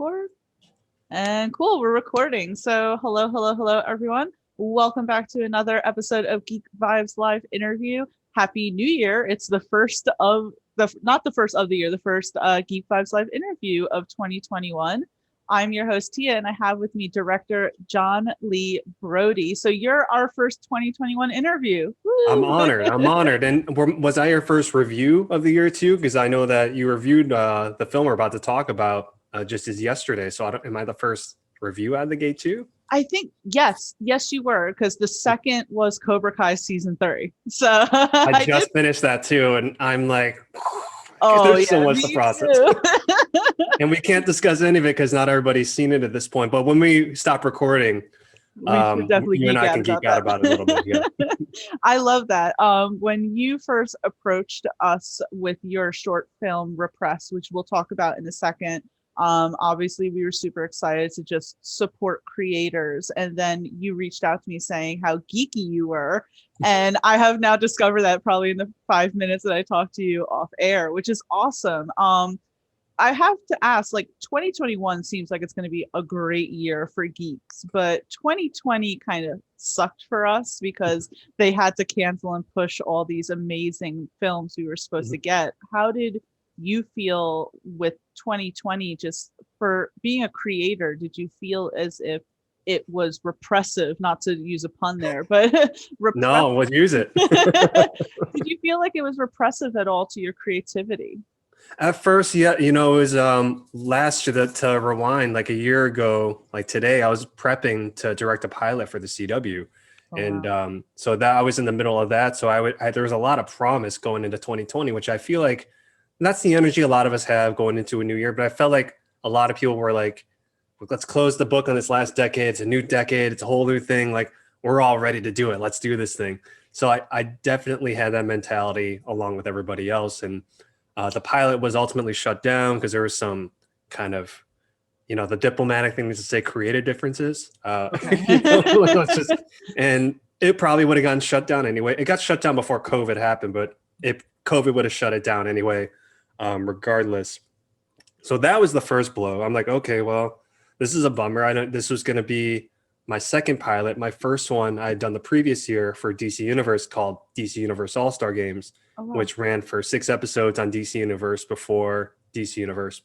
record? And cool, we're recording. So, hello, everyone. Welcome back to another episode of Geek Vibes Live interview. Happy New Year. It's the first of not the first of the year, the first Geek Vibes Live interview of 2021. I'm your host, Tia, and I have with me director John Lee Brody. So, you're our first 2021 interview. I'm Woo! honored. I'm honored. And was I your first review of the year too? Because I know that you reviewed the film we're about to talk about just as yesterday. So am I the first review out of the gate too? I think yes, you were, because the second was Cobra Kai season 3. So I I did. just finished that too, and I'm like, Oh there's so yeah, much to me process, too. and we can't discuss any of it because not everybody's seen it at this point. But when we stop recording, We should definitely you and geek I out can about geek out that. about it a little bit. Yeah. I love that. When you first approached us with your short film Repress, which we'll talk about in a second, obviously we were super excited to just support creators. And then you reached out to me saying how geeky you were. And I have now discovered that probably in the 5 minutes that I talked to you off air, which is awesome. I have to ask, like 2021 seems like it's going to be a great year for geeks, but 2020 kind of sucked for us because they had to cancel and push all these amazing films we were supposed to get. How did you feel with 2020 just for being a creator? Did you feel as if it was repressive, not to use a pun there, but repressive? No, we'll use it. Did you feel like it was repressive at all to your creativity? At first, yeah, it was last year to rewind like a year ago, like today, I was prepping to direct a pilot for the CW. Oh, And wow. so that I was in the middle of that. So there was a lot of promise going into 2020, which I feel like that's the energy a lot of us have going into a new year. But I felt like a lot of people were like, let's close the book on this last decade. It's a new decade. It's a whole new thing. Like we're all ready to do it. Let's do this thing. So I definitely had that mentality along with everybody else. And the pilot was ultimately shut down because there was some kind of, the diplomatic thing is to say creative differences. Okay. Let's just, and it probably would have gotten shut down anyway. It got shut down before COVID happened, but COVID would have shut it down anyway, regardless. So that was the first blow. I'm like, okay, well, this is a bummer. I know this was going to be my second pilot. My first one I had done the previous year for DC Universe called DC Universe All-Star Games, Oh, wow. which ran for 6 episodes on DC Universe before DC Universe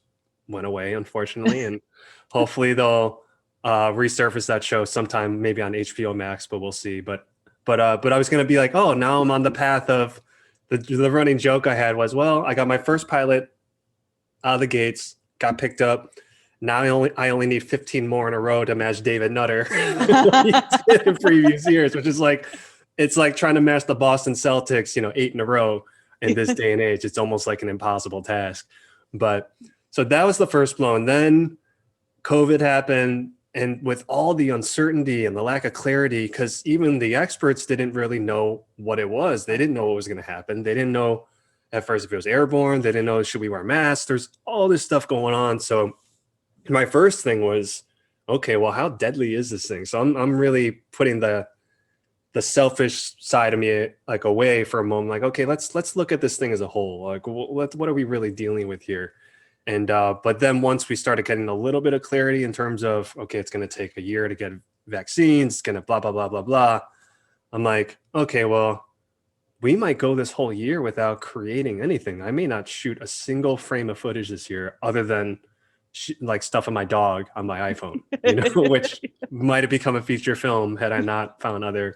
went away, unfortunately. And hopefully they'll resurface that show sometime, maybe on HBO Max, but we'll see. But I was going to be like, oh, now I'm on the path of the running joke I had was, well, I got my first pilot out of the gates, got picked up. Now I only need 15 more in a row to match David Nutter in previous years, which is like, it's like trying to match the Boston Celtics, 8 in a row in this day and age. It's almost like an impossible task. But so that was the first blow. And then COVID happened. And with all the uncertainty and the lack of clarity, because even the experts didn't really know what it was. They didn't know what was going to happen. They didn't know at first if it was airborne. They didn't know, should we wear masks? There's all this stuff going on. So my first thing was, okay, well, how deadly is this thing? So I'm really putting the selfish side of me like away for a moment. Like, okay, let's look at this thing as a whole. Like, what are we really dealing with here? And but then once we started getting a little bit of clarity in terms of, okay, it's going to take a year to get vaccines, it's going to blah blah blah blah blah. I'm like, okay, well, we might go this whole year without creating anything. I may not shoot a single frame of footage this year other than like stuff of my dog on my iPhone, which might have become a feature film had I not found other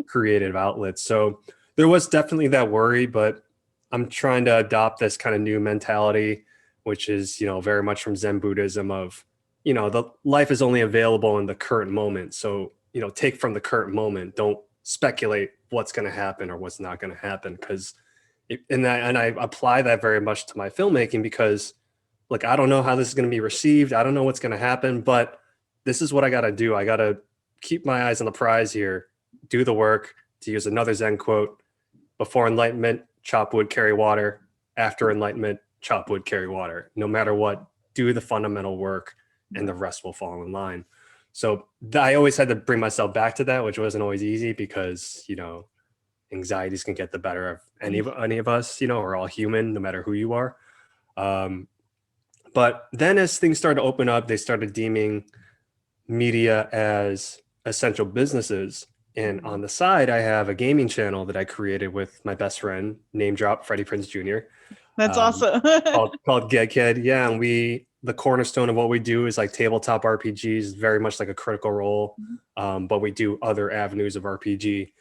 creative outlets. So there was definitely that worry, but I'm trying to adopt this kind of new mentality, which is, very much from Zen Buddhism of, the life is only available in the current moment. So, take from the current moment. Don't speculate what's going to happen or what's not going to happen. Because, and I apply that very much to my filmmaking because, like, I don't know how this is going to be received. I don't know what's going to happen, but this is what I got to do. I got to keep my eyes on the prize here, do the work, to use another Zen quote: before enlightenment, chop wood, carry water. After enlightenment, chop wood, carry water. No matter what, do the fundamental work and the rest will fall in line. So I always had to bring myself back to that, which wasn't always easy because, anxieties can get the better of any of us, we're all human, no matter who you are. But then as things started to open up, they started deeming media as essential businesses. And on the side, I have a gaming channel that I created with my best friend, name drop Freddie Prinze Jr. That's Um, awesome. called Geek. Yeah, and the cornerstone of what we do is like tabletop RPGs, very much like a Critical Role, but we do other avenues of RPG.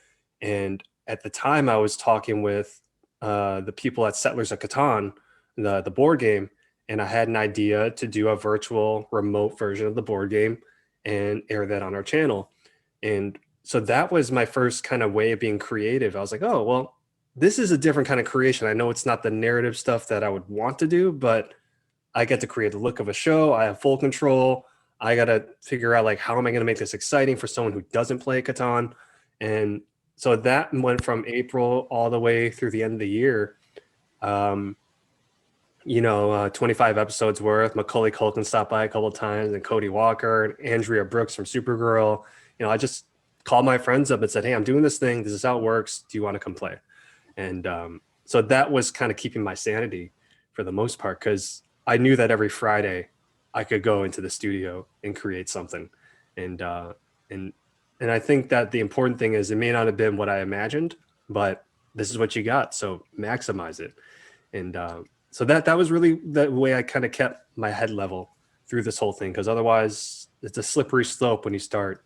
And at the time, I was talking with the people at Settlers of Catan, the board game, and I had an idea to do a virtual remote version of the board game and air that on our channel. And so that was my first kind of way of being creative. I was like, oh, well, this is a different kind of creation. I know it's not the narrative stuff that I would want to do, but I get to create the look of a show. I have full control. I got to figure out like, how am I going to make this exciting for someone who doesn't play Catan? And so that went from April all the way through the end of the year. 25 episodes worth. Macaulay Culkin stopped by a couple of times, and Cody Walker, and Andrea Brooks from Supergirl. I just called my friends up and said, hey, I'm doing this thing. This is how it works. Do you want to come play? And so that was kind of keeping my sanity for the most part, because I knew that every Friday I could go into the studio and create something. And I think that the important thing is it may not have been what I imagined, but this is what you got. So maximize it. And so that was really the way I kind of kept my head level through this whole thing, because otherwise it's a slippery slope when you start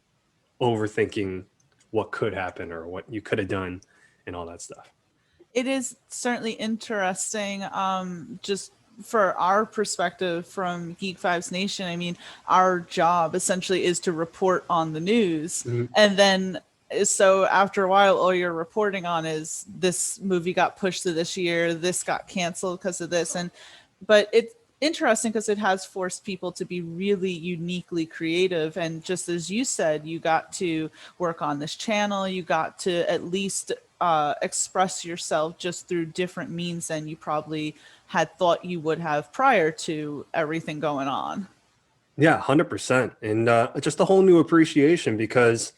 overthinking what could happen or what you could have done and all that stuff. It is certainly interesting, just for our perspective from Geek Vibes Nation. I mean, our job essentially is to report on the news. Mm-hmm. And then, so after a while, all you're reporting on is this movie got pushed to this year, this got canceled because of this. But it's interesting because it has forced people to be really uniquely creative. And just as you said, you got to work on this channel, you got to at least express yourself just through different means than you probably had thought you would have prior to everything going on. Yeah, 100%. And just a whole new appreciation, because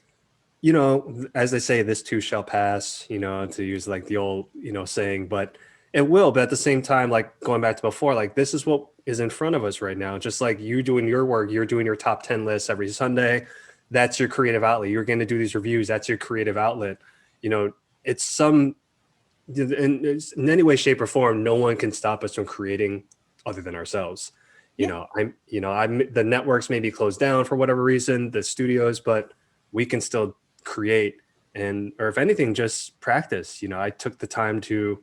as they say, this too shall pass, to use like the old, saying, but it will. But at the same time, like going back to before, like this is what is in front of us right now. Just like you doing your work, you're doing your top 10 lists every Sunday. That's your creative outlet. You're going to do these reviews. That's your creative outlet. It's in any way, shape, or form, no one can stop us from creating other than ourselves. I'm the networks may be closed down for whatever reason, the studios, but we can still create, or if anything, just practice. I took the time to,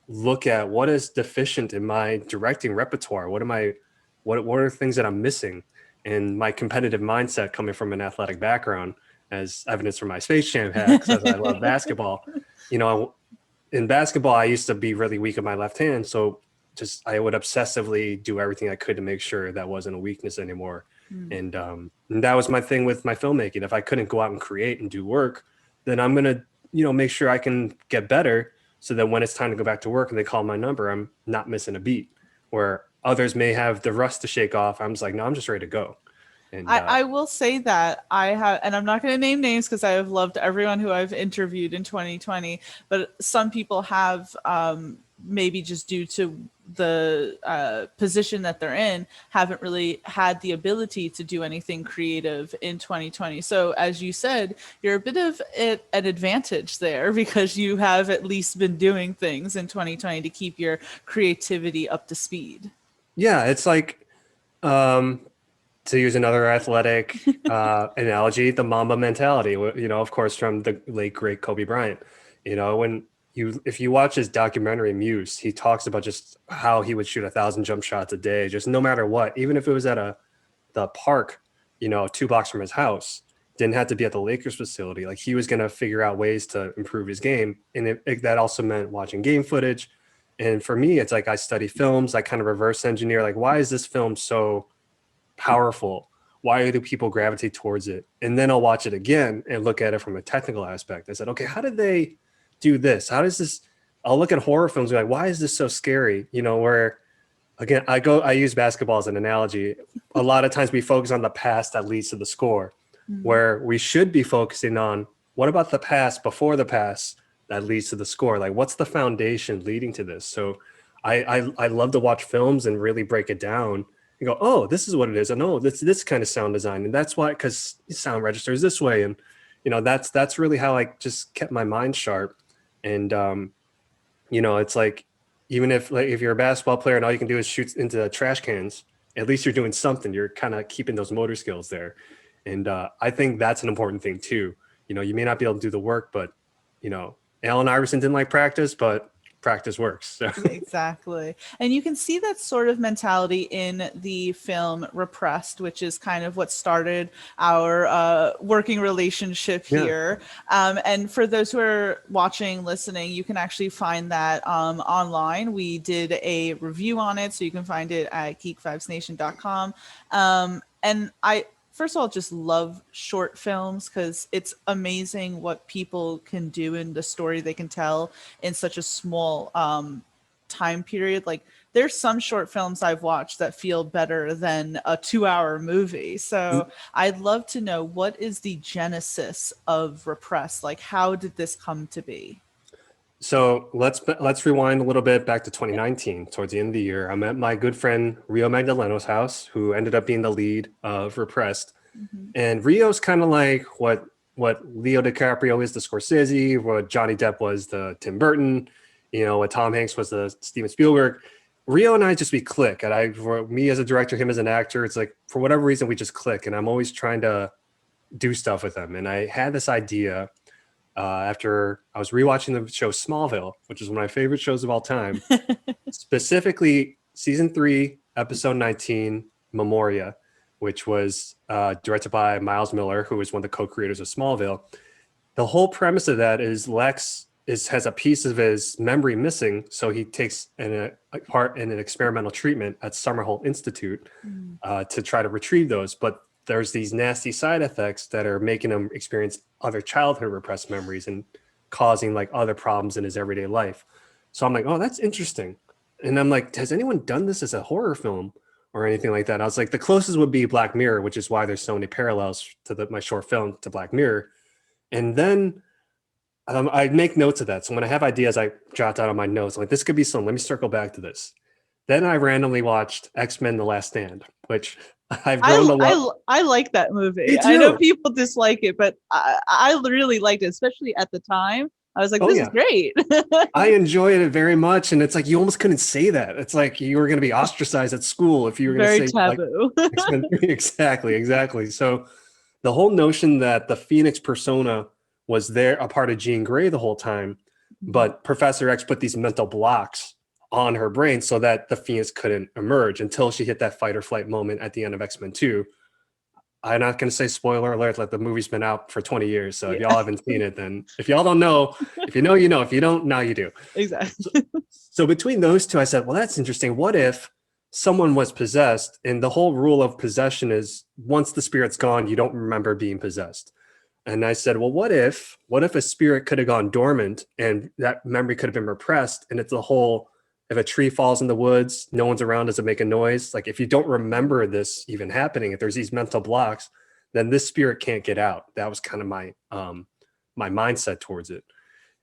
look at what is deficient in my directing repertoire. What are things that I'm missing? And my competitive mindset, coming from an athletic background, as evidence from my Space Jam hat, because I love basketball. In basketball, I used to be really weak in my left hand. So I would obsessively do everything I could to make sure that wasn't a weakness anymore. And that was my thing with my filmmaking. If I couldn't go out and create and do work, then I'm going to, make sure I can get better, so that when it's time to go back to work and they call my number, I'm not missing a beat. Where others may have the rust to shake off, I'm just like, no, I'm just ready to go. And I will say that I have, and I'm not going to name names because I have loved everyone who I've interviewed in 2020, but some people have, maybe just due to the position that they're in, haven't really had the ability to do anything creative in 2020. So as you said, you're a bit of an advantage there, because you have at least been doing things in 2020 to keep your creativity up to speed. yeah, it's like, to use another athletic analogy, the Mamba mentality, of course, from the late great Kobe Bryant. If you watch his documentary Muse, he talks about just how he would shoot 1,000 jump shots a day, just no matter what, even if it was at the park, 2 blocks from his house. Didn't have to be at the Lakers facility. Like, he was going to figure out ways to improve his game, and that also meant watching game footage. And for me, it's like I study films. I kind of reverse engineer, like, why is this film so powerful? Why do people gravitate towards it? And then I'll watch it again and look at it from a technical aspect. I said, okay, how did they do this? How does this? I'll look at horror films and be like, why is this so scary? Where again, I use basketball as an analogy. A lot of times we focus on the past that leads to the score, where we should be focusing on what about the past before the past that leads to the score? Like, what's the foundation leading to this? So I love to watch films and really break it down and go, oh, this is what it is, and oh, this kind of sound design, and that's why, because sound registers this way, and that's really how I just kept my mind sharp. And it's like, even if you're a basketball player and all you can do is shoot into trash cans, at least you're doing something. You're kind of keeping those motor skills there, and I think that's an important thing too. You may not be able to do the work, but Allen Iverson didn't like practice, but practice works. So. Exactly. And you can see that sort of mentality in the film Repressed, which is kind of what started our working relationship Yeah. here. And for those who are watching, listening, you can actually find that online. We did a review on it, so you can find it at geek5snation.com. And I, first of all, just love short films because it's amazing what people can do in the story they can tell in such a small time period. Like, there's some short films I've watched that feel better than a 2-hour movie. So I'd love to know, what is the genesis of Repress? Like, how did this come to be? So let's rewind a little bit back to 2019, towards the end of the year. I'm at my good friend Rio Magdaleno's house, who ended up being the lead of Repressed. And Rio's kind of like what Leo DiCaprio is the Scorsese, what Johnny Depp was the Tim Burton, what Tom Hanks was the Steven Spielberg. Rio and I just, we click. And for me as a director, him as an actor, it's like, for whatever reason, we just click. And I'm always trying to do stuff with him. And I had this idea after I was rewatching the show Smallville, which is one of my favorite shows of all time, specifically season 3, episode 19, Memoria, which was directed by Miles Miller, who is one of the co-creators of Smallville. The whole premise of that is Lex has a piece of his memory missing, so he takes a part in an experimental treatment at Summerholt Institute to try to retrieve those. But there's these nasty side effects that are making him experience other childhood repressed memories and causing like other problems in his everyday life. So I'm like, oh, that's interesting. And I'm like, has anyone done this as a horror film or anything like that? And I was like, the closest would be Black Mirror, which is why there's so many parallels to my short film to Black Mirror. And then I make notes of that. So when I have ideas, I jot down on my notes, like, this could be something. Let me circle back to this. Then I randomly watched X-Men The Last Stand, which I've grown to love. I like that movie. I know people dislike it, but I really liked it, especially at the time. I was like, this is great. I enjoyed it very much. And it's like, you almost couldn't say that. It's like you were going to be ostracized at school if you were going to say taboo. Like, X-Men 3. Exactly. So the whole notion that the Phoenix persona was there, a part of Jean Grey the whole time, but Professor X put these mental blocks on her brain so that the Phoenix couldn't emerge until she hit that fight or flight moment at the end of X-Men 2. I'm not going to say spoiler alert, like the movie's been out for 20 years. So if y'all haven't seen it, then if y'all don't know, if you know, you know, if you don't, now you do. Exactly. So between those two, I said, well, that's interesting. What if someone was possessed? And the whole rule of possession is once the spirit's gone, you don't remember being possessed. And I said, well, what if a spirit could have gone dormant and that memory could have been repressed? And it's the whole, if a tree falls in the woods, no one's around, does it make a noise? Like, if you don't remember this even happening, if there's these mental blocks, then this spirit can't get out. That was kind of my my mindset towards it.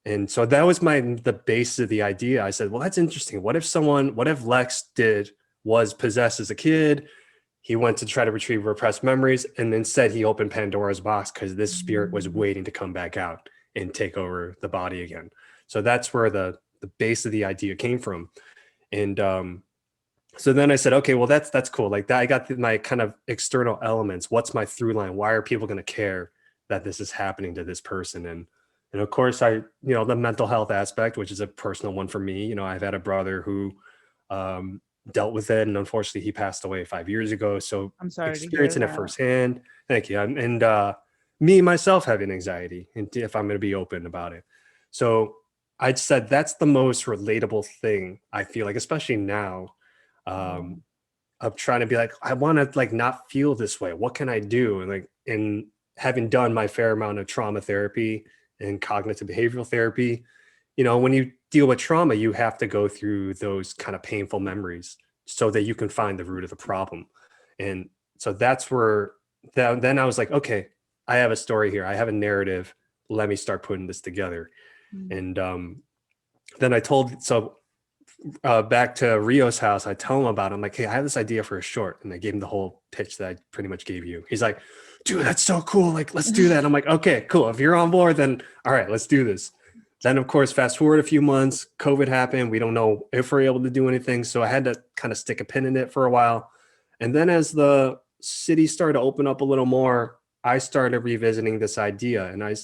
And so that was the basis of the idea. I said, well, that's interesting. What if Lex was possessed as a kid? He went to try to retrieve repressed memories, and instead he opened Pandora's box because this spirit was waiting to come back out and take over the body again. So that's where the base of the idea came from. And so then I said, okay, well, that's cool. Like that, I got my kind of external elements. What's my through line? Why are people going to care that this is happening to this person? And of course, the mental health aspect, which is a personal one for me. I've had a brother who dealt with it, and unfortunately he passed away 5 years ago. So I'm sorry experiencing to it hear that. firsthand. Thank you. And me myself having anxiety, and if I'm going to be open about it. So I said that's the most relatable thing I feel like, especially now, of trying to be like, I want to like not feel this way. What can I do? And like, in having done my fair amount of trauma therapy and cognitive behavioral therapy, when you deal with trauma, you have to go through those kind of painful memories so that you can find the root of the problem. And so that's where then I was like, okay, I have a story here. I have a narrative. Let me start putting this together. And then back to Rio's house, I tell him about it. I'm like, hey, I have this idea for a short. And I gave him the whole pitch that I pretty much gave you. He's like, dude, that's so cool. Like, let's do that. I'm like, okay, cool. If you're on board, then all right, let's do this. Then, of course, fast forward a few months, COVID happened. We don't know if we're able to do anything. So I had to kind of stick a pin in it for a while. And then as the city started to open up a little more, I started revisiting this idea. And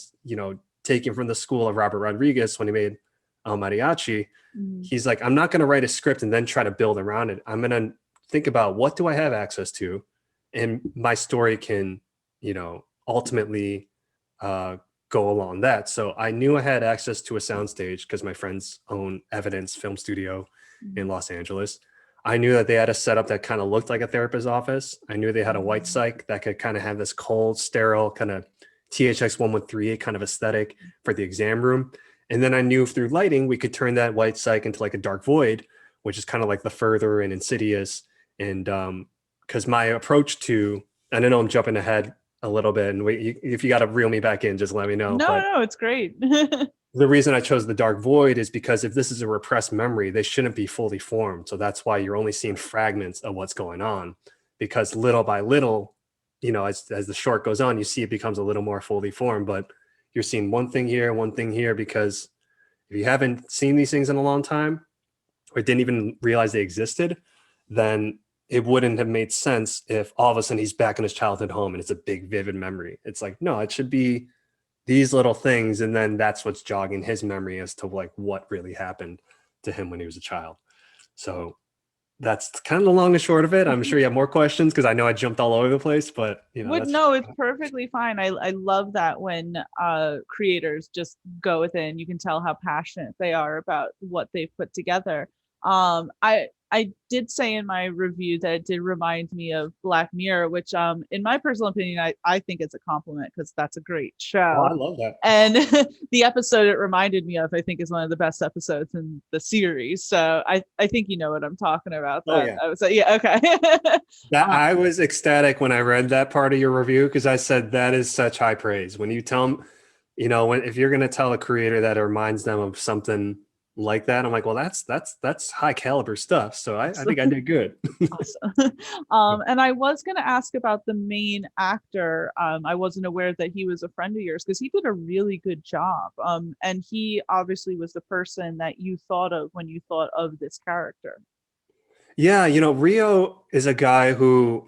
taking from the school of Robert Rodriguez when he made El Mariachi, Mhm. he's like, I'm not going to write a script and then try to build around it. I'm going to think about what do I have access to, and my story can, ultimately go along that. So I knew I had access to a soundstage because my friends own Evidence Film Studio in Mhm. Los Angeles. I knew that they had a setup that kind of looked like a therapist's office. I knew they had a white psych that could kind of have this cold, sterile kind of THX 1138 kind of aesthetic for the exam room. And then I knew through lighting, we could turn that white psych into like a dark void, which is kind of like the Further and Insidious. And because my approach to, and I know I'm jumping ahead a little bit, and if you got to reel me back in, just let me know. No, But no, it's great. the reason I chose the dark void is because if this is a repressed memory, they shouldn't be fully formed. So that's why you're only seeing fragments of what's going on, because little by little, as the short goes on, you see it becomes a little more fully formed, but you're seeing one thing here, because if you haven't seen these things in a long time or didn't even realize they existed, then it wouldn't have made sense if all of a sudden he's back in his childhood home and it's a big, vivid memory. It's like, no, it should be these little things, and then that's what's jogging his memory as to like what really happened to him when he was a child. So that's kind of the long and short of it. I'm sure you have more questions because I know I jumped all over the place, but Would that's no, it's perfectly fine. I love that when creators just go with it and you can tell how passionate they are about what they've put together. I did say in my review that it did remind me of Black Mirror, which in my personal opinion I think it's a compliment because that's a great oh, I show. love that. And the episode it reminded me of, I think, is one of the best episodes in the series. So I think you know what I'm talking about. Oh That yeah. episode. Yeah, okay. That uh, I was ecstatic when I read that part of your review because I said that is such high praise. When you tell them, when if you're going to tell a creator that it reminds them of something like that, I'm like, well, that's high caliber stuff. So I think I did good. Awesome. And I was going to ask about the main actor. I wasn't aware that he was a friend of yours because he did a really good job. And he obviously was the person that you thought of when you thought of this character. Yeah, Rio is a guy who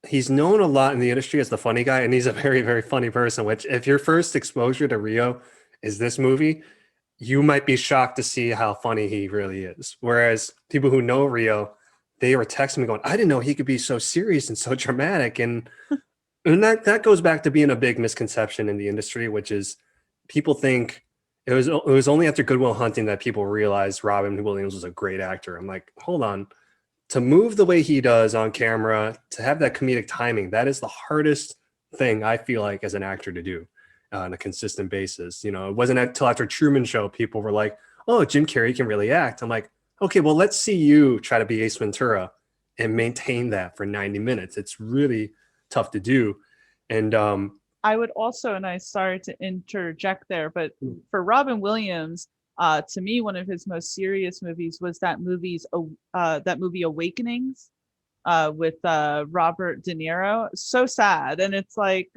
he's known a lot in the industry as the funny guy, and he's a very, very funny person, which if your first exposure to Rio is this movie, you might be shocked to see how funny he really is. Whereas people who know Rio, they were texting me going, I didn't know he could be so serious and so dramatic. And that goes back to being a big misconception in the industry, which is people think it was only after Good Will Hunting that people realized Robin Williams was a great actor. I'm like, hold on, to move the way he does on camera, to have that comedic timing, that is the hardest thing I feel like as an actor to do on a consistent basis. It wasn't until after Truman Show people were like, "Oh, Jim Carrey can really act." I'm like, "Okay, well, let's see you try to be Ace Ventura and maintain that for 90 minutes. It's really tough to do." And I would also, and I sorry to interject there, but for Robin Williams, to me, one of his most serious movies was that movie Awakenings with Robert De Niro. So sad, and it's like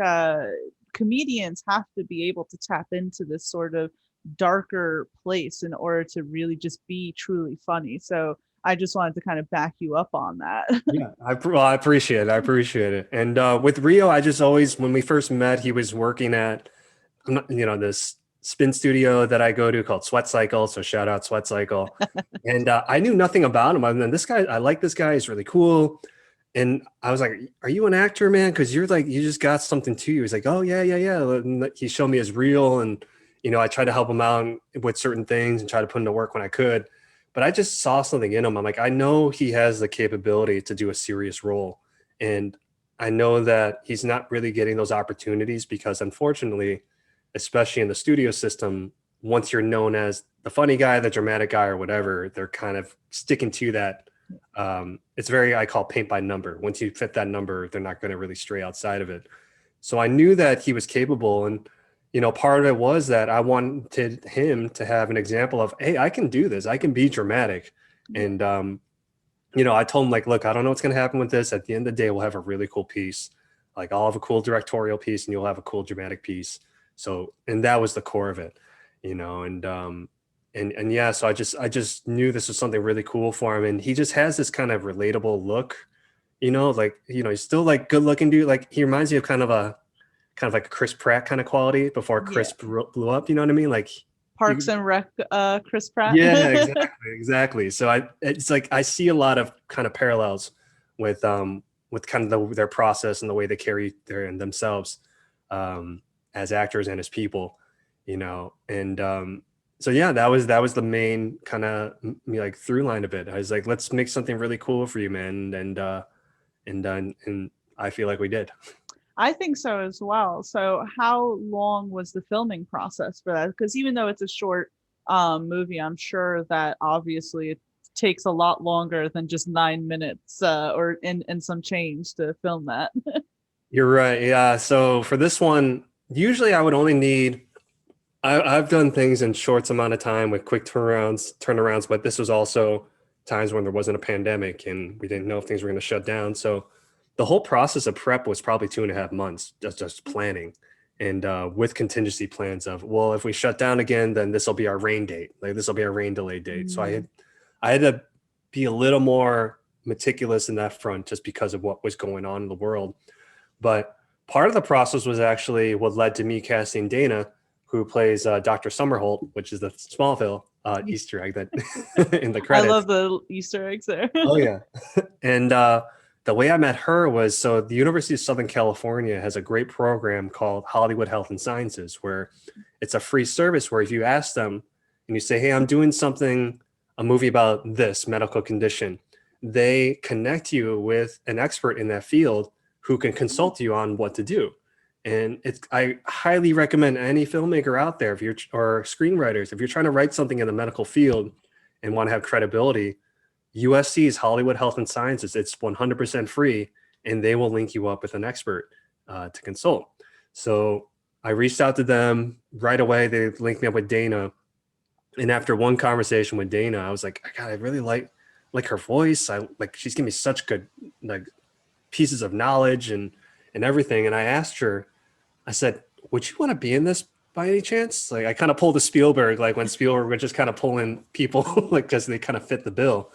comedians have to be able to tap into this sort of darker place in order to really just be truly funny. So I just wanted to kind of back you up on that. yeah, I appreciate it. I appreciate it. And with Rio, I just always, when we first met, he was working at this spin studio that I go to called Sweat Cycle. So shout out Sweat Cycle. And I knew nothing about him other than this guy. I like this guy. He's really cool. And I was like, "Are you an actor, man? Because you're like, you just got something to you." He's like, "Oh yeah, yeah, yeah." And he showed me his reel, and I tried to help him out with certain things and try to put him to work when I could. But I just saw something in him. I'm like, I know he has the capability to do a serious role, and I know that he's not really getting those opportunities because, unfortunately, especially in the studio system, once you're known as the funny guy, the dramatic guy, or whatever, they're kind of sticking to that. It's very, I call paint by number. Once you fit that number, they're not going to really stray outside of it. So I knew that he was capable. And, part of it was that I wanted him to have an example of, hey, I can do this. I can be dramatic. Yeah. And I told him like, look, I don't know what's gonna happen with this. At the end of the day, we'll have a really cool piece. Like I'll have a cool directorial piece and you'll have a cool dramatic piece. So, and that was the core of it, and yeah, so I just knew this was something really cool for him. And he just has this kind of relatable look, like, he's still like good looking dude. Like he reminds me of kind of like a Chris Pratt kind of quality before Yeah. Chris blew up. You know what I mean? Like Parks you, and Rec, Chris Pratt. yeah, exactly. So it's like I see a lot of kind of parallels with kind of their process and the way they carry themselves um, as actors and as people, and so yeah, that was the main kind of like through line of it. I was like, let's make something really cool for you, man, and I feel like we did. I think so as well. So, how long was the filming process for that? Because even though it's a short movie, I'm sure that obviously it takes a lot longer than just 9 minutes or and some change to film that. You're right. Yeah. So for this one, usually I would only need. I've done things in short amount of time with quick turnarounds, but this was also times when there wasn't a pandemic and we didn't know if things were going to shut down. So the whole process of prep was probably 2.5 months, just planning, and with contingency plans of, well, if we shut down again, then this will be our rain date. Like this will be our rain delay date. So Mm. I had to be a little more meticulous in that front just because of what was going on in the world. But part of the process was actually what led to me casting Dana, who plays Dr. Summerholt, which is the Smallville Easter egg that in the I credits. love the Easter eggs there. Oh yeah, and the way I met her was, so the University of Southern California has a great program called Hollywood Health and Sciences, where it's a free service where if you ask them and you say, "Hey, I'm doing something, a movie about this medical condition," they connect you with an expert in that field who can consult you on what to do. And I highly recommend any filmmaker out there, if you're or screenwriters, if you're trying to write something in the medical field and want to have credibility, USC's Hollywood Health and Sciences, it's 100% free, and they will link you up with an expert to consult. So I reached out to them right away. They linked me up with Dana, and after one conversation with Dana, I was like, God, I really like her voice. I like she's giving me such good like pieces of knowledge and everything. And I asked her, I said, would you want to be in this by any chance? Like I kind of pulled a Spielberg, like when Spielberg would just kind of pull in people like because they kind of fit the bill.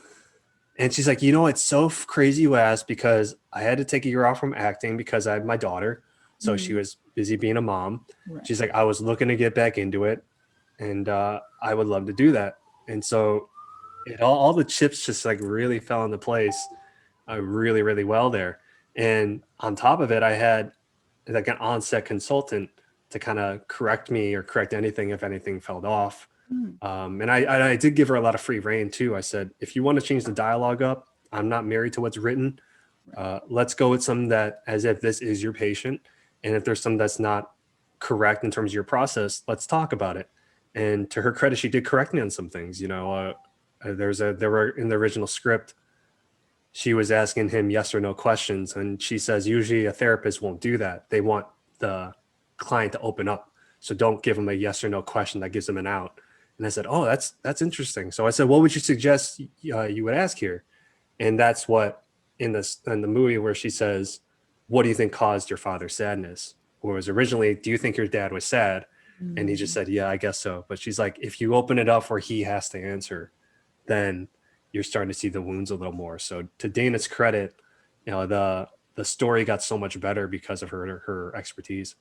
And she's like, it's so crazy you asked, because I had to take a year off from acting because I had my daughter. So she Mm. was busy being a mom. Right. She's like, I was looking to get back into it, and I would love to do that. And so all the chips just like really fell into place really, really well there. And on top of it, I had like an on-set consultant to kind of correct me or correct anything if anything fell off. Mm. And I did give her a lot of free reign too. I said, if you want to change the dialogue up, I'm not married to what's written. Let's go with something that as if this is your patient. And if there's something that's not correct in terms of your process, let's talk about it. And to her credit, she did correct me on some things. There were in the original script, she was asking him yes or no questions. And she says, usually a therapist won't do that. They want the client to open up. So don't give them a yes or no question that gives them an out. And I said, oh, that's interesting. So I said, what would you suggest you would ask here? And that's what in the movie where she says, what do you think caused your father's sadness? Or was originally, do you think your dad was sad? And he just Mm. said, yeah, I guess so. But she's like, if you open it up where he has to answer, then you're starting to see the wounds a little more. So to Dana's credit, the story got so much better because of her expertise.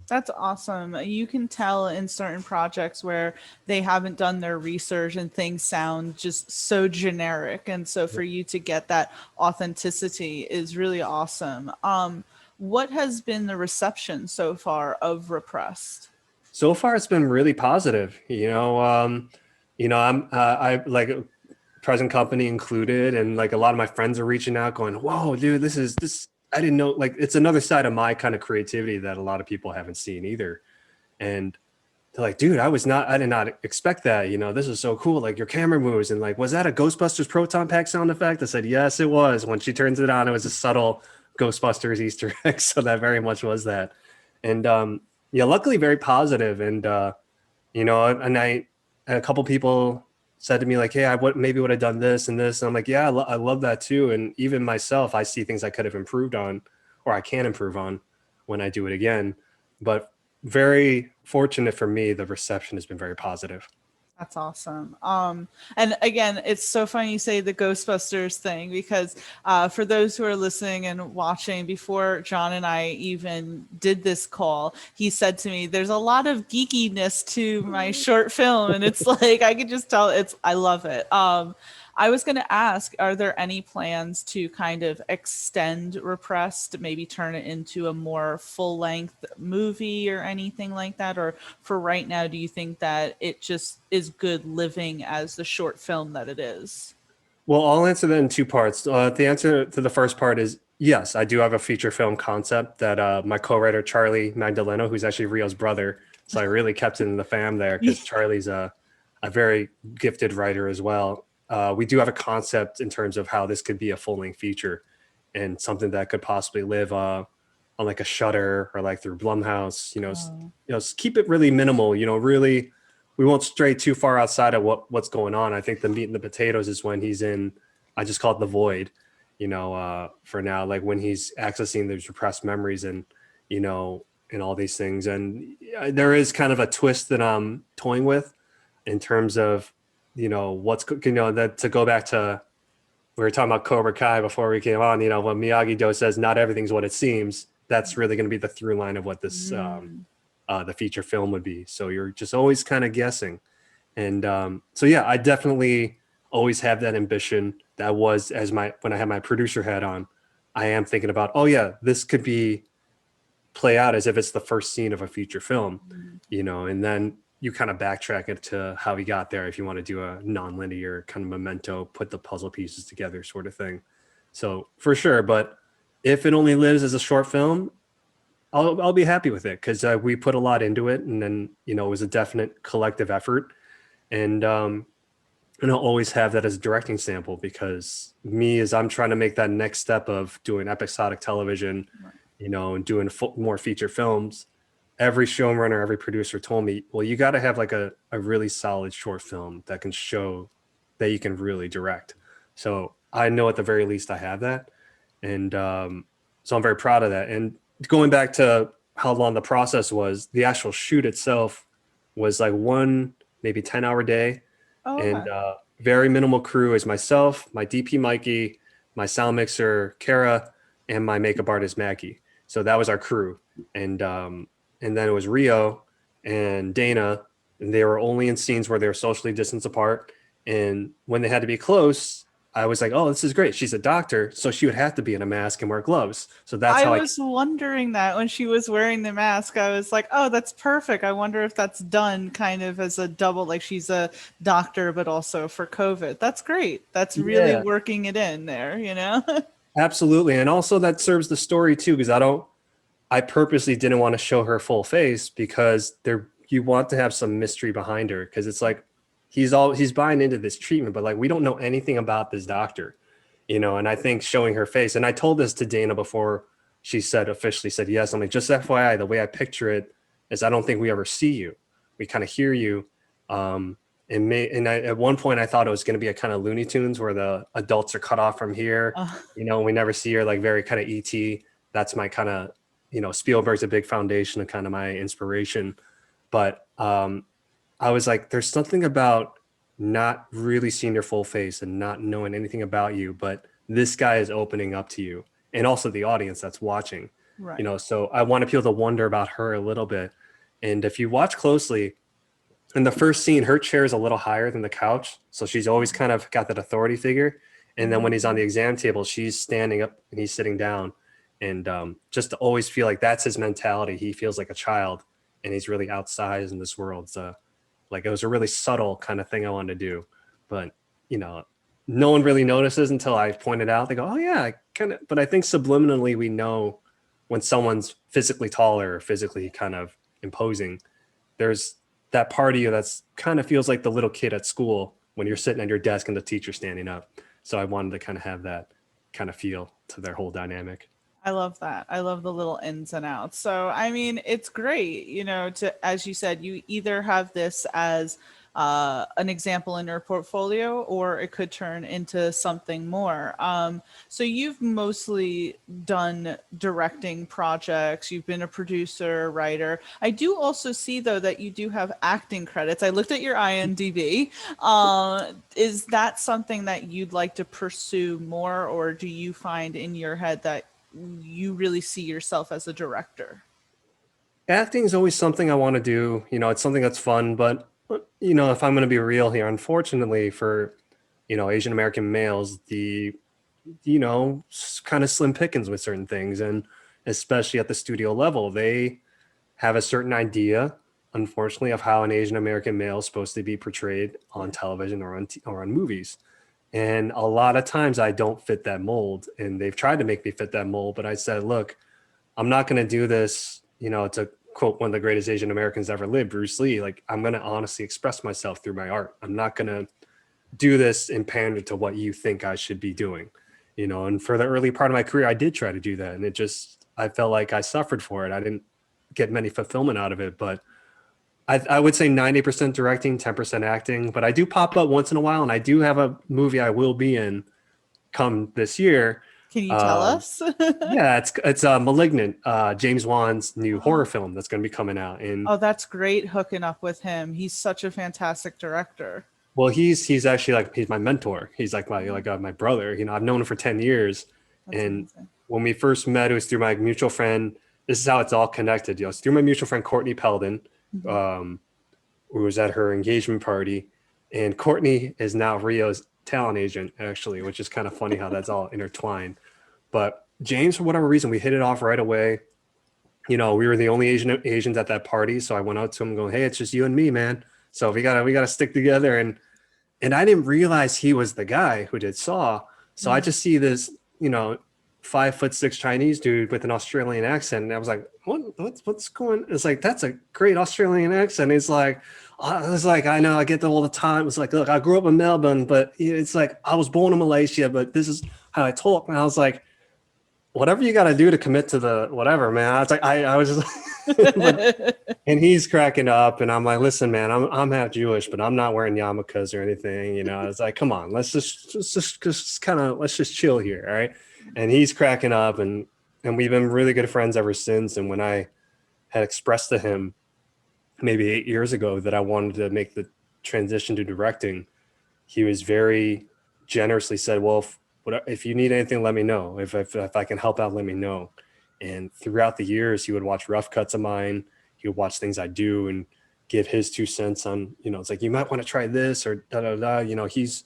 That's awesome. You can tell in certain projects where they haven't done their research and things sound just so generic. And so for you to get that authenticity is really awesome. What has been the reception so far of Repressed? So far, it's been really positive. I like present company included, and like a lot of my friends are reaching out, going, "Whoa, dude, this. I didn't know. Like, it's another side of my kind of creativity that a lot of people haven't seen either." And they're like, "Dude, I did not expect that. This is so cool. Like your camera moves, and like, was that a Ghostbusters proton pack sound effect?" I said, "Yes, it was." When she turns it on, it was a subtle Ghostbusters Easter egg, so that very much was that. And yeah, luckily very positive. And and a couple people said to me like, hey, maybe would have done this and this. And I'm like, yeah, I love that too. And even myself, I see things I could have improved on, or I can improve on when I do it again. But very fortunate for me, the reception has been very positive. That's awesome. And again, it's so funny you say the Ghostbusters thing because for those who are listening and watching, before John and I even did this call, he said to me, "There's a lot of geekiness to my short film," and it's like I could just tell I love it. I was going to ask, are there any plans to kind of extend Repressed, maybe turn it into a more full length movie or anything like that? Or for right now, do you think that it just is good living as the short film that it is? Well, I'll answer that in two parts. The answer to the first part is yes, I do have a feature film concept that my co-writer Charlie Magdaleno, who's actually Rio's brother, so I really kept it in the fam there because Charlie's a very gifted writer as well. We do have a concept in terms of how this could be a full-length feature and something that could possibly live on like a Shutter or like through Blumhouse. Keep it really minimal. Really we won't stray too far outside of what's going on. I think the meat and the potatoes is when he's in, I just call it the void, for now, like when he's accessing those repressed memories and all these things. And there is kind of a twist that I'm toying with in terms of, that to go back to, we were talking about Cobra Kai before we came on, when Miyagi-Do says not everything's what it seems, that's really going to be the through line of what this, the feature film would be. So you're just always kind of guessing. And so, yeah, I definitely always have that ambition. That was when I had my producer hat on, I am thinking about, oh yeah, this could play out as if it's the first scene of a feature film, and then you kind of backtrack it to how he got there. If you want to do a non-linear kind of Memento, put the puzzle pieces together sort of thing. So for sure. But if it only lives as a short film, I'll be happy with it because we put a lot into it, and then it was a definite collective effort, and I'll always have that as a directing sample because me as I'm trying to make that next step of doing episodic television, and doing more feature films. Every showrunner, every producer told me, well, you got to have like a really solid short film that can show that you can really direct. So I know at the very least I have that, and so I'm very proud of that. And going back to how long the process was, the actual shoot itself was like one, maybe 10-hour day. Oh, And okay. very minimal crew is myself, my DP Mikey, my sound mixer Kara, and my makeup artist Mackie. So that was our crew. And then it was Rio and Dana, and they were only in scenes where they were socially distanced apart. And when they had to be close, I was like, oh, this is great. She's a doctor, so she would have to be in a mask and wear gloves. So that's I how I. was wondering that when she was wearing the mask, I was like, oh, that's perfect. I wonder if that's done kind of as a double, like she's a doctor, but also for COVID. That's great. That's really Yeah, working it in there, you know? absolutely. And also that serves the story too, because I purposely didn't want to show her full face because you want to have some mystery behind her because it's like he's buying into this treatment, but like we don't know anything about this doctor, and I think showing her face, and I told this to Dana before she officially said yes. I'm like, just FYI, the way I picture it is I don't think we ever see you. We kind of hear you. At one point I thought it was going to be a kind of Looney Tunes where the adults are cut off from here, Uh, and we never see her, like very kind of ET. That's my kind of, Spielberg's a big foundation and kind of my inspiration. But I was like, there's something about not really seeing your full face and not knowing anything about you, but this guy is opening up to you and also the audience that's watching, right. so I want people to wonder about her a little bit. And if you watch closely, in the first scene, her chair is a little higher than the couch. So she's always kind of got that authority figure. And then when he's on the exam table, she's standing up and he's sitting down. And just to always feel like that's his mentality. He feels like a child and he's really outsized in this world. So like it was a really subtle kind of thing I wanted to do. But, you know, no one really notices until I point it out. They go, oh, yeah, I kind of. But I think subliminally we know when someone's physically taller or physically kind of imposing, there's that part of you that's kind of feels like the little kid at school when you're sitting at your desk and the teacher's standing up. So I wanted to kind of have that kind of feel to their whole dynamic. I love that. I love the little ins and outs. So, I mean, it's great, to, as you said, you either have this as an example in your portfolio, or it could turn into something more. So you've mostly done directing projects. You've been a producer, writer. I do also see though that you do have acting credits. I looked at your IMDb. Is that something that you'd like to pursue more, or do you find in your head that you really see yourself as a director? Acting is always something I want to do. It's something that's fun, but if I'm going to be real here, unfortunately for, Asian American males, the kind of slim pickings with certain things, and especially at the studio level, they have a certain idea, unfortunately, of how an Asian American male is supposed to be portrayed on television or on movies. And a lot of times I don't fit that mold, and they've tried to make me fit that mold, but I said, look, I'm not going to do this, to quote one of the greatest Asian Americans ever lived, Bruce Lee. Like, I'm going to honestly express myself through my art. I'm not going to do this and pander to what you think I should be doing, and for the early part of my career, I did try to do that. And I felt like I suffered for it. I didn't get many fulfillment out of it, but I would say 90% directing, 10% acting, but I do pop up once in a while. And I do have a movie I will be in come this year. Can you tell us? Yeah, it's Malignant, James Wan's new horror film that's going to be coming out. And Oh, that's great hooking up with him. He's such a fantastic director. well, he's actually like he's my mentor. He's like my brother. I've known him for 10 years, That's and amazing. when we first met, it was through my mutual friend. This is how it's all connected. It's through my mutual friend Courtney Peldon, who was at her engagement party, and Courtney is now Rio's talent agent, actually, which is kind of funny how that's all intertwined. But James, for whatever reason, we hit it off right away. We were the only Asians at that party, so I went out to him going, "Hey, it's just you and me, man. So we gotta stick together." And I didn't realize he was the guy who did Saw. So I just see this, 5'6" Chinese dude with an Australian accent, and I was like, what's going? It's like, that's a great Australian accent. It's like, I was like, I know, I get that all the time. It's like, look, I grew up in Melbourne, but it's like I was born in Malaysia, but this is how I talk. And I was like, whatever you got to do to commit to the whatever, man. I was like, I was just, and he's cracking up, and I'm like, listen, man, I'm half Jewish, but I'm not wearing yarmulkes or anything. It's like, come on, let's just kind of let's just chill here, all right? And he's cracking up, and we've been really good friends ever since. And when I had expressed to him maybe 8 years ago that I wanted to make the transition to directing, he was very generously said, well, if you need anything, let me know. If I can help out, let me know. And throughout the years, he would watch rough cuts of mine. He would watch things I do and give his 2 cents on, it's like, you might want to try this or da, da, da. He's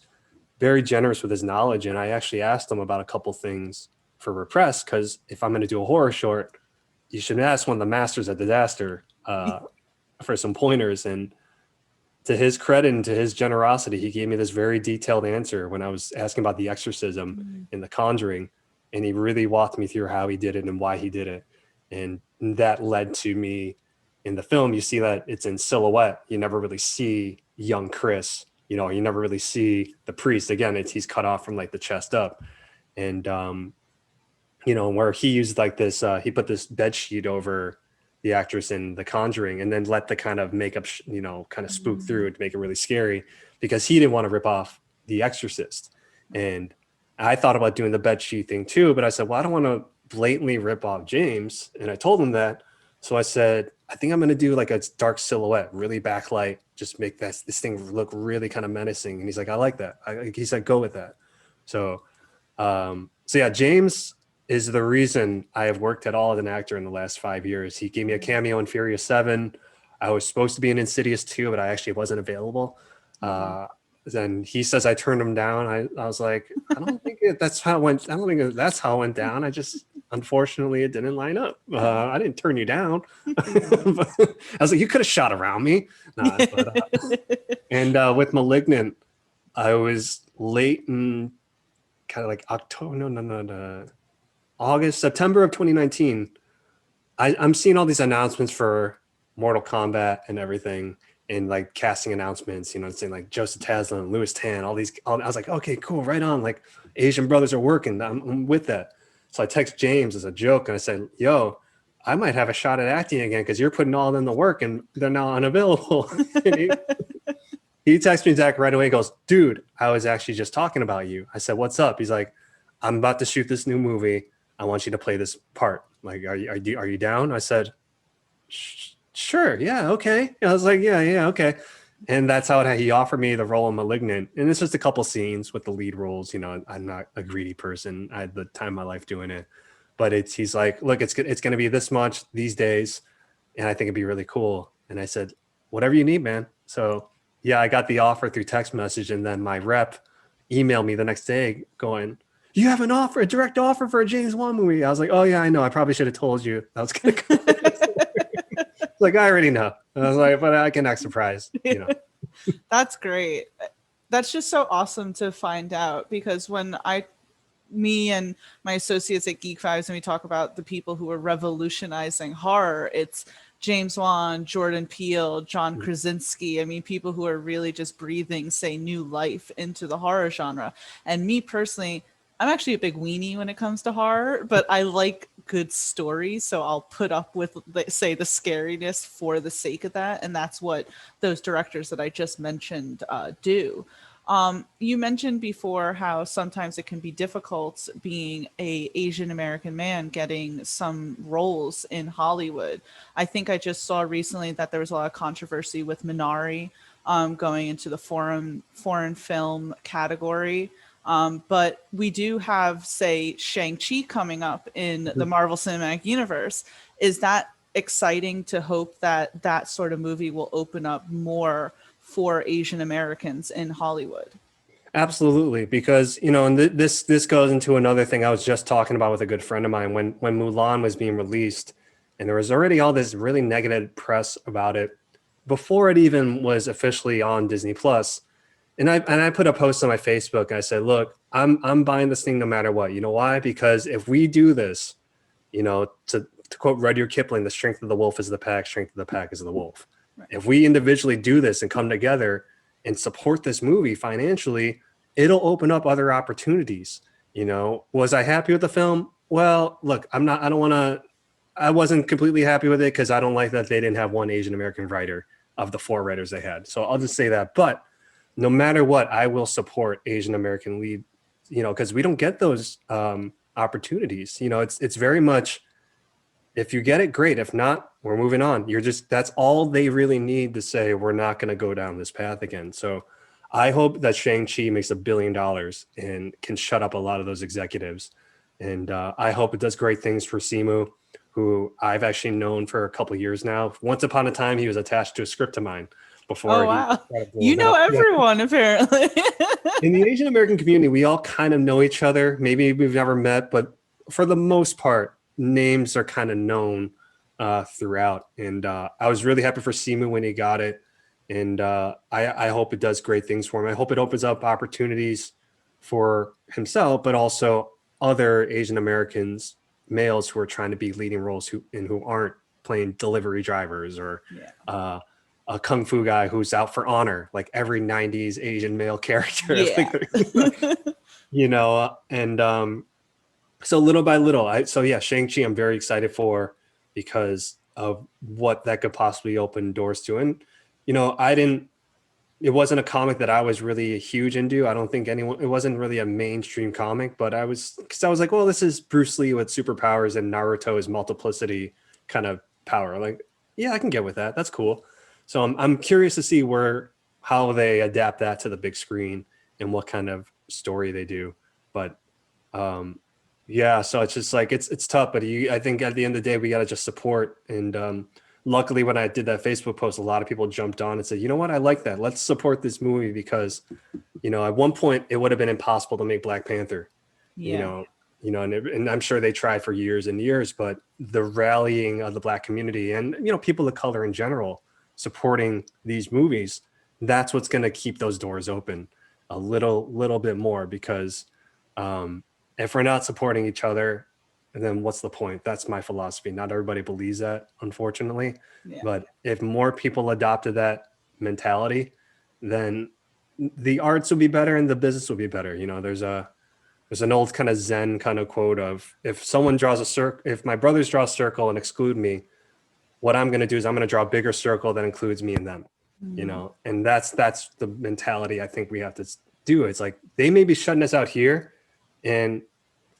very generous with his knowledge. And I actually asked him about a couple things for Repress, because if I'm going to do a horror short, you should ask one of the masters of disaster for some pointers. And to his credit and to his generosity, he gave me this very detailed answer when I was asking about the exorcism in The Conjuring. And he really walked me through how he did it and why he did it. And that led to me in the film. You see that it's in silhouette. You never really see young Chris. You never really see the priest. Again, he's cut off from like the chest up. And, where he used like this, he put this bed sheet over the actress in The Conjuring, and then let the kind of makeup, kind of spook through it to make it really scary, because he didn't want to rip off The Exorcist. And I thought about doing the bed sheet thing too, but I said, well, I don't want to blatantly rip off James. And I told him that. So I said, I think I'm going to do like a dark silhouette, really backlight, just make this thing look really kind of menacing. And he's like, I like that. He said, go with that. So yeah, James is the reason I have worked at all as an actor in the last 5 years. He gave me a cameo in Furious 7. I was supposed to be in Insidious 2, but I actually wasn't available. Then he says I turned him down. I was like, I don't think that's how it went. I don't think that's how it went down. I just, unfortunately, it didn't line up. I didn't turn you down. I was like, you could have shot around me. And with Malignant, I was late in kind of like October, September of 2019. I'm seeing all these announcements for Mortal Kombat and everything, and like casting announcements, saying like Joseph Taslim, Louis Tan, I was like, okay, cool, right on. Like Asian brothers are working. I'm with that. So I text James as a joke and I said, yo, I might have a shot at acting again because you're putting all in the work and they're now unavailable. He he texts me Zach right away. He goes, dude, I was actually just talking about you. I said, what's up? He's like, I'm about to shoot this new movie. I want you to play this part. Like, are you down? I said, sure. Yeah. Okay. I was like, yeah. Okay. And that's how he offered me the role of Malignant. And it's just a couple scenes with the lead roles. You know, I'm not a greedy person. I had the time of my life doing it. But he's like, look, it's going to be this much these days. And I think it'd be really cool. And I said, whatever you need, man. So yeah, I got the offer through text message. And then my rep emailed me the next day going, you have an offer, a direct offer for a James Wan movie. I was like, oh yeah, I know. I probably should have told you that was going to come. Like, I already know. I was like, but I can act surprised, you know. That's great. That's just so awesome to find out, because when me and my associates at Geek Fives, and we talk about the people who are revolutionizing horror, it's James Wan, Jordan Peele, John Krasinski. I mean, people who are really just breathing, say, new life into the horror genre. And me personally, I'm actually a big weenie when it comes to horror, but I like good stories. So I'll put up with, say, the scariness for the sake of that. And that's what those directors that I just mentioned do. You mentioned before how sometimes it can be difficult being a Asian American man getting some roles in Hollywood. I think I just saw recently that there was a lot of controversy with Minari going into the foreign film category. But we do have, say, Shang-Chi coming up in the Marvel Cinematic Universe. Is that exciting to hope that that sort of movie will open up more for Asian Americans in Hollywood? Absolutely, because you know, and this goes into another thing I was just talking about with a good friend of mine when Mulan was being released, and there was already all this really negative press about it before it even was officially on Disney Plus. And I put a post on my Facebook and I said, look, I'm buying this thing no matter what. You know why? Because if we do this, you know, to quote Rudyard Kipling, the strength of the wolf is the pack, strength of the pack is the wolf. Right. If we individually do this and come together and support this movie financially, it'll open up other opportunities. You know, was I happy with the film? Well, look, I wasn't completely happy with it because I don't like that they didn't have one Asian American writer of the 4 writers they had. So I'll just say that. But no matter what, I will support Asian American lead, you know, because we don't get those opportunities. You know, it's very much, if you get it, great. If not, we're moving on. That's all they really need to say, we're not going to go down this path again. So I hope that Shang-Chi makes $1 billion and can shut up a lot of those executives. And I hope it does great things for Simu, who I've actually known for a couple of years now. Once upon a time, he was attached to a script of mine before. Oh, wow. You know everyone, apparently. In the Asian American community, we all kind of know each other. Maybe we've never met, but for the most part, names are kind of known throughout. And I was really happy for Simu when he got it. And I hope it does great things for him. I hope it opens up opportunities for himself, but also other Asian Americans, males who are trying to be leading roles who aren't playing delivery drivers or a kung fu guy who's out for honor, like every 90s Asian male character. Yeah. You know, and so little by little, Shang-Chi I'm very excited for because of what that could possibly open doors to. And, you know, it wasn't a comic that I was really huge into. I don't think it wasn't really a mainstream comic, but I was like, well, this is Bruce Lee with superpowers and Naruto's multiplicity kind of power. Like, yeah, I can get with that. That's cool. So I'm curious to see how they adapt that to the big screen and what kind of story they do. But so it's just like it's tough. But I think at the end of the day, we got to just support. And luckily, when I did that Facebook post, a lot of people jumped on and said, you know what, I like that. Let's support this movie because, you know, at one point it would have been impossible to make Black Panther. Yeah. And I'm sure they tried for years and years, but the rallying of the Black community and, you know, people of color in general supporting these movies, that's what's going to keep those doors open a little bit more, because if we're not supporting each other, then what's the point? That's my philosophy. Not everybody believes that, unfortunately. Yeah. But if more people adopted that mentality, then the arts will be better and the business will be better. You know, there's an old kind of Zen kind of quote of, if someone draws a circle, if my brothers draw a circle and exclude me, what I'm going to do is I'm going to draw a bigger circle that includes me and them. Mm. and that's the mentality I think we have to do. It's like they may be shutting us out here, and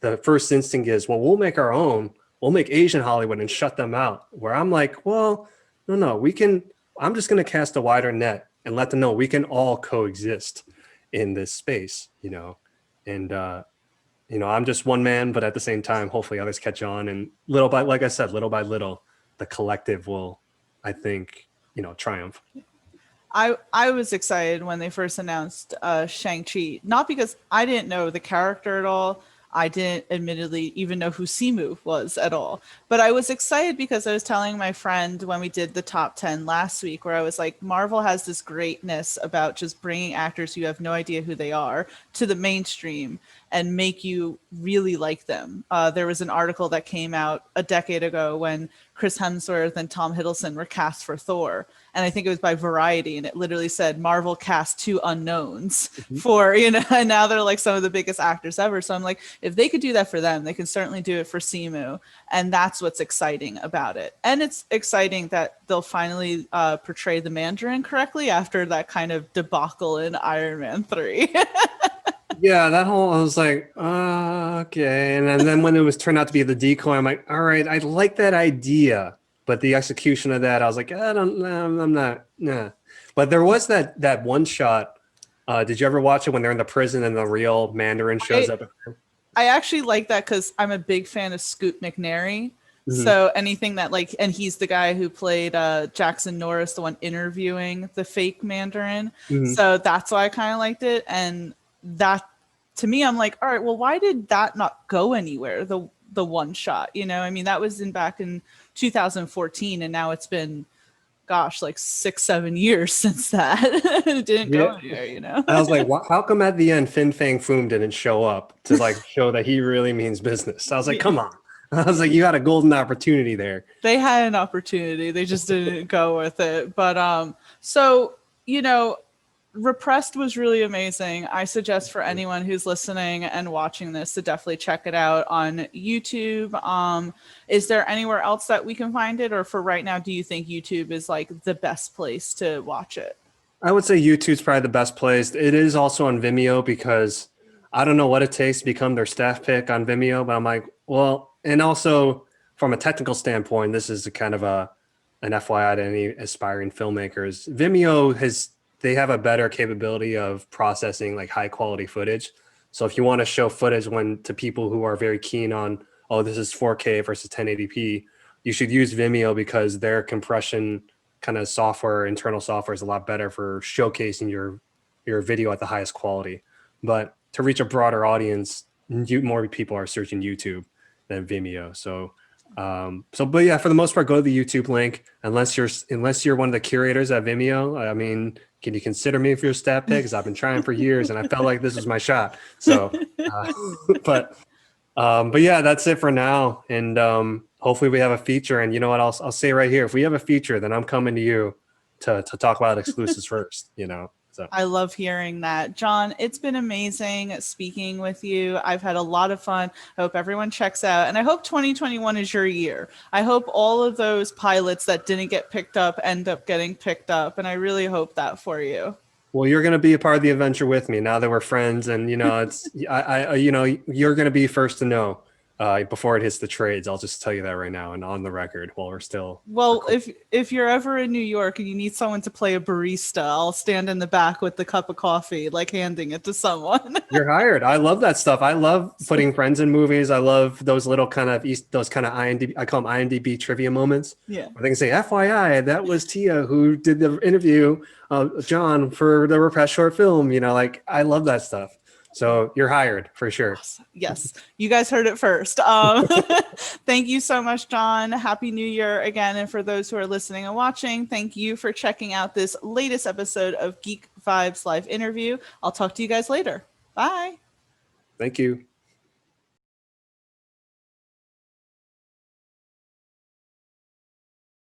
the first instinct is, well, we'll make our own, we'll make Asian Hollywood and shut them out. Where I'm like, well, no, we can. I'm just going to cast a wider net and let them know we can all coexist in this space, and I'm just one man, but at the same time, hopefully others catch on, and little by, like I said, little by little, the collective will, I think, triumph. I was excited when they first announced Shang-Chi, not because I didn't know the character at all. I didn't admittedly even know who Simu was at all. But I was excited because I was telling my friend when we did the top 10 last week, where I was like, Marvel has this greatness about just bringing actors who have no idea who they are to the mainstream and make you really like them. There was an article that came out a decade ago when Chris Hemsworth and Tom Hiddleston were cast for Thor. And I think it was by Variety, and it literally said Marvel cast two unknowns for, and now they're like some of the biggest actors ever. So I'm like, if they could do that for them, they can certainly do it for Simu. And that's what's exciting about it. And it's exciting that they'll finally portray the Mandarin correctly after that kind of debacle in Iron Man 3. Yeah, that whole, I was like, okay. And then when it was turned out to be the decoy, I'm like, all right, I like that idea. But the execution of that, I was like, I don't know, I'm not, nah. But there was that one shot. Did you ever watch it when they're in the prison and the real Mandarin shows up? I actually like that because I'm a big fan of Scoot McNairy. Mhm. So anything that and he's the guy who played Jackson Norris, the one interviewing the fake Mandarin. Mhm. So that's why I kind of liked it. And that, to me, I'm like, all right, well, why did that not go anywhere? The one shot, I mean, that was back in 2014, and now it's been, gosh, like 6-7 years since that. It didn't go Yeah. anywhere. I was like, how come at the end Fin Fang Foom didn't show up to like show that he really means business? I was like, come on. I was like, you had a golden opportunity there. They had an opportunity, they just didn't go with it. But so Repressed was really amazing. I suggest for anyone who's listening and watching this to definitely check it out on YouTube. Is there anywhere else that we can find it, or for right now, do you think YouTube is like the best place to watch it? I would say YouTube's probably the best place. It is also on Vimeo because I don't know what it takes to become their staff pick on Vimeo, but I'm like, well, and also from a technical standpoint, this is a kind of an FYI to any aspiring filmmakers. Vimeo they have a better capability of processing like high quality footage. So if you want to show footage to people who are very keen on, oh, this is 4K versus 1080p, you should use Vimeo because their compression kind of software, internal software, is a lot better for showcasing your video at the highest quality. But to reach a broader audience, more people are searching YouTube than Vimeo. But yeah, for the most part, go to the YouTube link. Unless you're one of the curators at Vimeo, I mean, can you consider me for your stat pick? Because I've been trying for years, and I felt like this was my shot. So, but yeah, that's it for now. And hopefully we have a feature. And you know what? I'll say right here, if we have a feature, then I'm coming to you to talk about exclusives first. So I love hearing that. John, it's been amazing speaking with you. I've had a lot of fun. I hope everyone checks out. And I hope 2021 is your year. I hope all of those pilots that didn't get picked up end up getting picked up. And I really hope that for you. well, you're going to be a part of the adventure with me now that we're friends. And, it's, you're going to be first to know before it hits the trades. I'll just tell you that right now and on the record while we're still. Well, if you're ever in New York and you need someone to play a barista, I'll stand in the back with the cup of coffee, like handing it to someone. You're hired. I love that stuff. I love putting friends in movies. I love those little kind of IMDb, I call them IMDb trivia moments. Yeah. Where they can say, FYI, that was Tia who did the interview, John, for the Repressed short film. I love that stuff. So you're hired for sure. Yes, you guys heard it first. Thank you so much, John. Happy New Year again. And for those who are listening and watching, thank you for checking out this latest episode of Geek Vibes Live Interview. I'll talk to you guys later. Bye. Thank you.